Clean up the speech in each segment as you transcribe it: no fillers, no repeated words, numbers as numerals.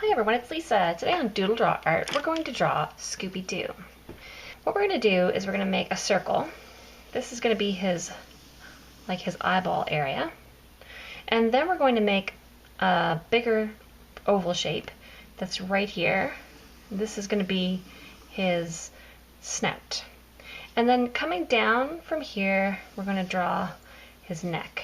Hi everyone, it's Lisa. Today on Doodle Draw Art, we're going to draw Scooby-Doo. What we're going to do is we're going to make a circle. This is going to be his eyeball area. And then we're going to make a bigger oval shape that's right here. This is going to be his snout. And then coming down from here, we're going to draw his neck.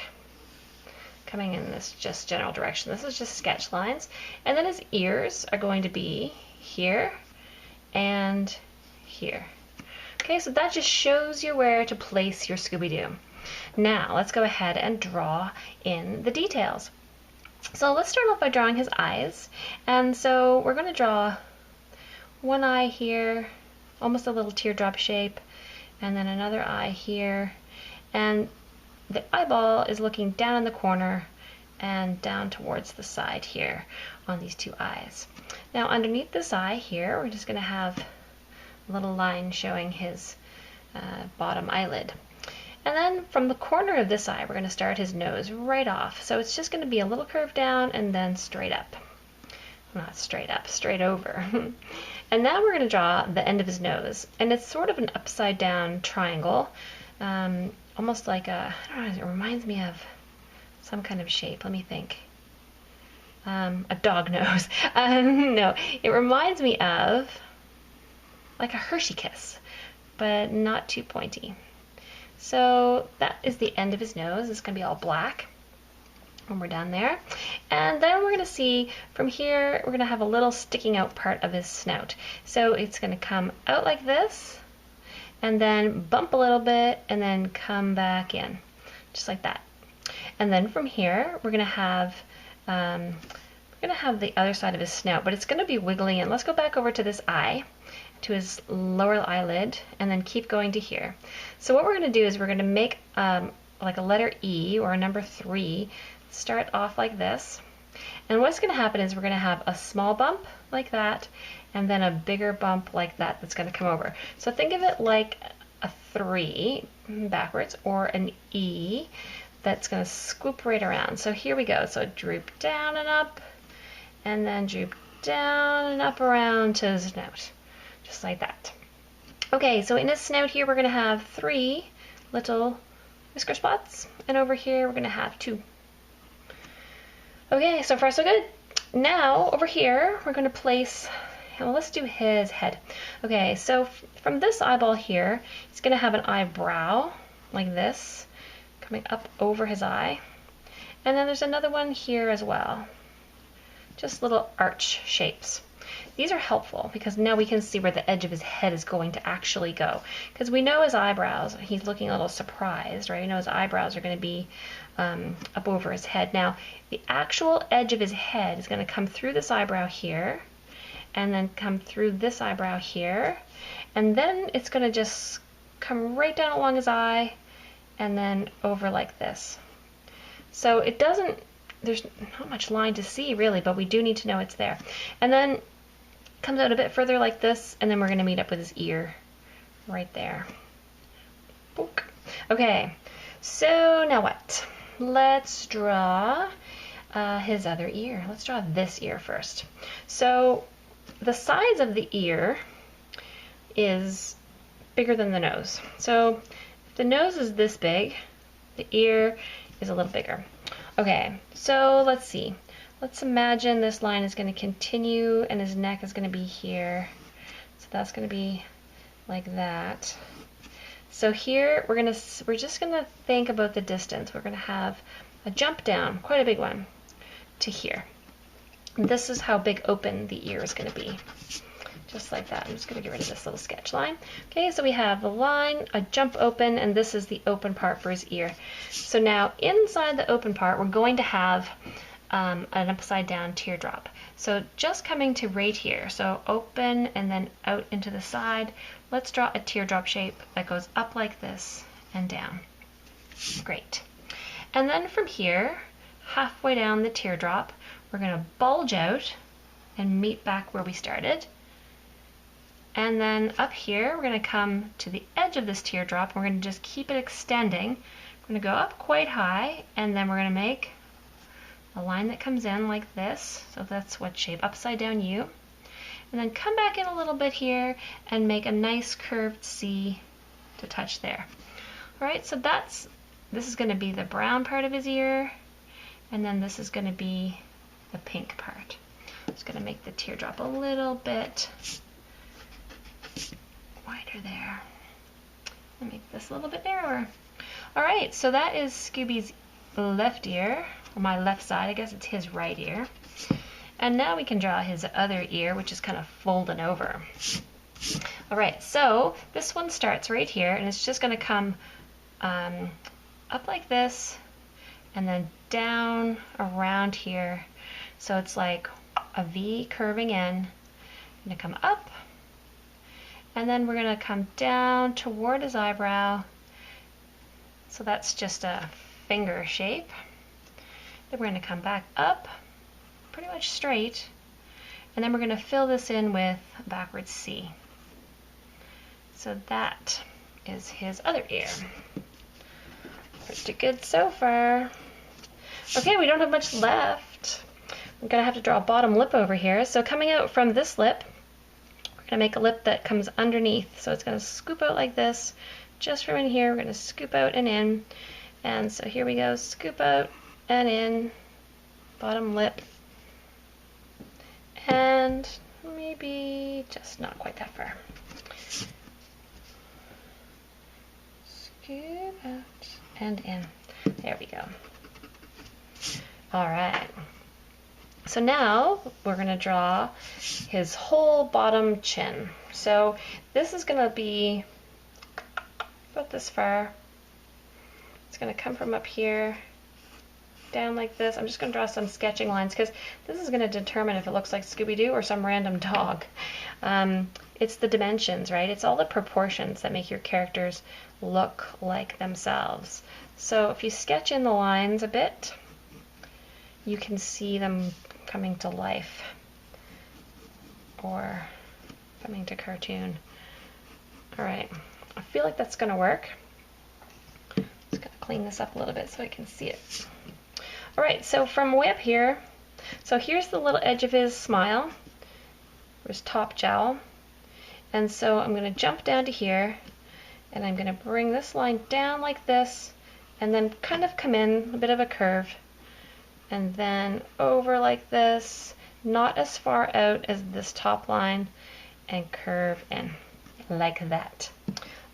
Coming in this just general direction. This is just sketch lines. And then his ears are going to be here and here. Okay, so that just shows you where to place your Scooby-Doo. Now, let's go ahead and draw in the details. So let's start off by drawing his eyes. And so we're going to draw one eye here, almost a little teardrop shape, and then another eye here. And the eyeball is looking down in the corner and down towards the side here on these two eyes. Now underneath this eye here, we're just going to have a little line showing his bottom eyelid. And then from the corner of this eye, we're going to start his nose right off. So it's just going to be a little curve down and then straight up. Not straight up, straight over. And now we're going to draw the end of his nose. And it's sort of an upside down triangle. Almost like I don't know, it reminds me of some kind of shape. Let me think. A dog nose. No, it reminds me of like a Hershey kiss, but not too pointy. So that is the end of his nose. It's going to be all black when we're done there. And then we're going to see from here, we're going to have a little sticking out part of his snout. So it's going to come out like this, and then bump a little bit, and then come back in, just like that. And then from here, we're going to have the other side of his snout, but it's going to be wiggly. And let's go back over to this eye, to his lower eyelid, and then keep going to here. So what we're going to do is we're going to make like a letter E or a number 3. Start off like this. And what's going to happen is we're going to have a small bump like that, and then a bigger bump like that that's going to come over. So think of it like a 3 backwards, or an E that's going to swoop right around. So here we go. So droop down and up, and then droop down and up around to his snout, just like that. Okay, so in his snout here, we're going to have 3 little whisker spots, and over here, we're going to have 2. Okay, so far so good. Now, over here, we're going to place, well, let's do his head. Okay, so from this eyeball here, he's going to have an eyebrow, like this, coming up over his eye. And then there's another one here as well. Just little arch shapes. These are helpful because now we can see where the edge of his head is going to actually go. Because we know his eyebrows, he's looking a little surprised, right? We know his eyebrows are going to be up over his head. Now, the actual edge of his head is going to come through this eyebrow here, and then come through this eyebrow here, and then it's going to just come right down along his eye, and then over like this. So it doesn't, there's not much line to see really, but we do need to know it's there. And then comes out a bit further like this, and then we're going to meet up with his ear right there. Book. Okay, so now what? Let's draw his other ear. Let's draw this ear first. So the size of the ear is bigger than the nose. So if the nose is this big, the ear is a little bigger. Okay, so let's see. Let's imagine this line is going to continue and his neck is going to be here. So that's going to be like that. So here we're just going to think about the distance. We're going to have a jump down, quite a big one, to here. And this is how big open the ear is going to be. Just like that. I'm just going to get rid of this little sketch line. Okay, so we have the line, a jump open, and this is the open part for his ear. So now inside the open part, we're going to have an upside down teardrop. So just coming to right here, so open and then out into the side, let's draw a teardrop shape that goes up like this and down. Great. And then from here, halfway down the teardrop, we're going to bulge out and meet back where we started. And then up here, we're going to come to the edge of this teardrop, and we're going to just keep it extending. We're going to go up quite high, and then we're going to make a line that comes in like this, so that's what shape, upside down U, and then come back in a little bit here and make a nice curved C to touch there. All right, so this is going to be the brown part of his ear, and then this is going to be the pink part. I'm just going to make the teardrop a little bit wider there, and make this a little bit narrower. All right, so that is Scooby's left ear, or my left side, I guess it's his right ear. And now we can draw his other ear, which is kind of folding over. All right, so this one starts right here, and it's just going to come up like this, and then down around here. So it's like a V curving in. Going to come up, and then we're going to come down toward his eyebrow. So that's just a finger shape. Then we're going to come back up, pretty much straight, and then we're going to fill this in with a backwards C. So that is his other ear. Pretty good so far. Okay, we don't have much left. I'm going to have to draw a bottom lip over here. So coming out from this lip, we're going to make a lip that comes underneath. So it's going to scoop out like this. Just from in here, we're going to scoop out and in. And so here we go, scoop out and in, bottom lip. And maybe just not quite that far. Scoop out and in. There we go. All right. So now we're going to draw his whole bottom chin. So this is going to be about this far. It's going to come from up here down like this. I'm just going to draw some sketching lines because this is going to determine if it looks like Scooby-Doo or some random dog. It's the dimensions, right? It's all the proportions that make your characters look like themselves. So if you sketch in the lines a bit, you can see them coming to life or coming to cartoon. All right, I feel like that's going to work. Just going to clean this up a little bit so I can see it. All right, so from way up here, so here's the little edge of his smile, or his top jowl. And so I'm going to jump down to here, and I'm going to bring this line down like this, and then kind of come in a bit of a curve, and then over like this, not as far out as this top line, and curve in like that.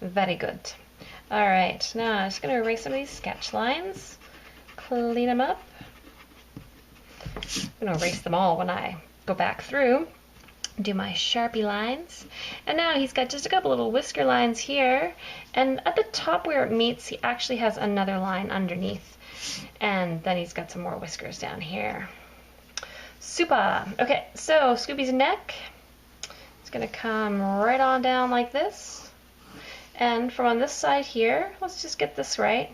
Very good. All right, now I'm just going to erase some of these sketch lines, clean them up. I'm going to erase them all when I go back through, do my Sharpie lines. And now he's got just a couple little whisker lines here, and at the top where it meets, he actually has another line underneath. And then he's got some more whiskers down here. Super. Okay, so Scooby's neck is going to come right on down like this. And from on this side here, let's just get this right.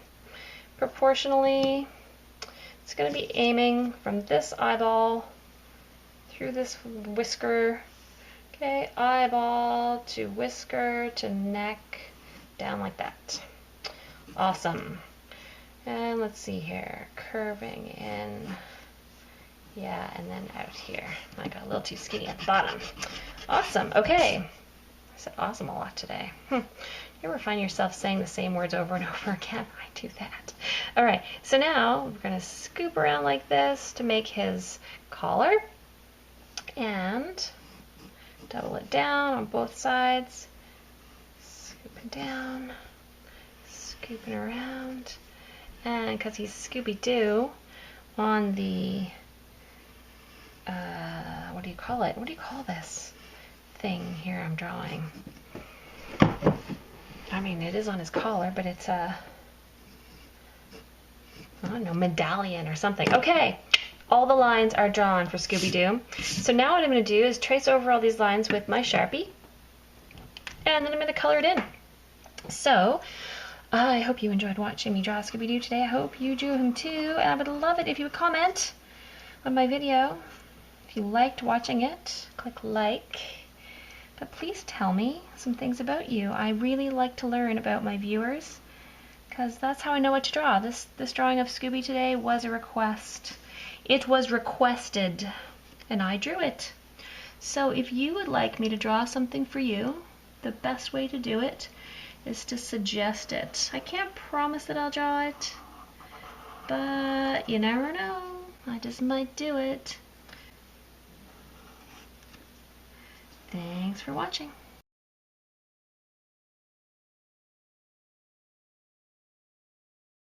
Proportionally, it's going to be aiming from this eyeball through this whisker. Okay, eyeball to whisker to neck, down like that. Awesome. And let's see here, curving in, yeah, and then out here. I got a little too skinny at the bottom. Awesome, okay. I said awesome a lot today. You ever find yourself saying the same words over and over again? I do that. All right, so now we're gonna scoop around like this to make his collar, and double it down on both sides, scooping down, scooping around. And because he's Scooby-Doo, on the, what do you call it? What do you call this thing here I'm drawing? I mean, it is on his collar, but it's a, I don't know, medallion or something. Okay, all the lines are drawn for Scooby-Doo. So now what I'm going to do is trace over all these lines with my Sharpie, and then I'm going to color it in. So, I hope you enjoyed watching me draw Scooby-Doo today. I hope you drew him too, and I would love it if you would comment on my video. If you liked watching it, click like. But please tell me some things about you. I really like to learn about my viewers, because that's how I know what to draw. This drawing of Scooby today was a request. It was requested, and I drew it. So if you would like me to draw something for you, the best way to do it is to suggest it. I can't promise that I'll draw it, but you never know. I just might do it. Thanks for watching.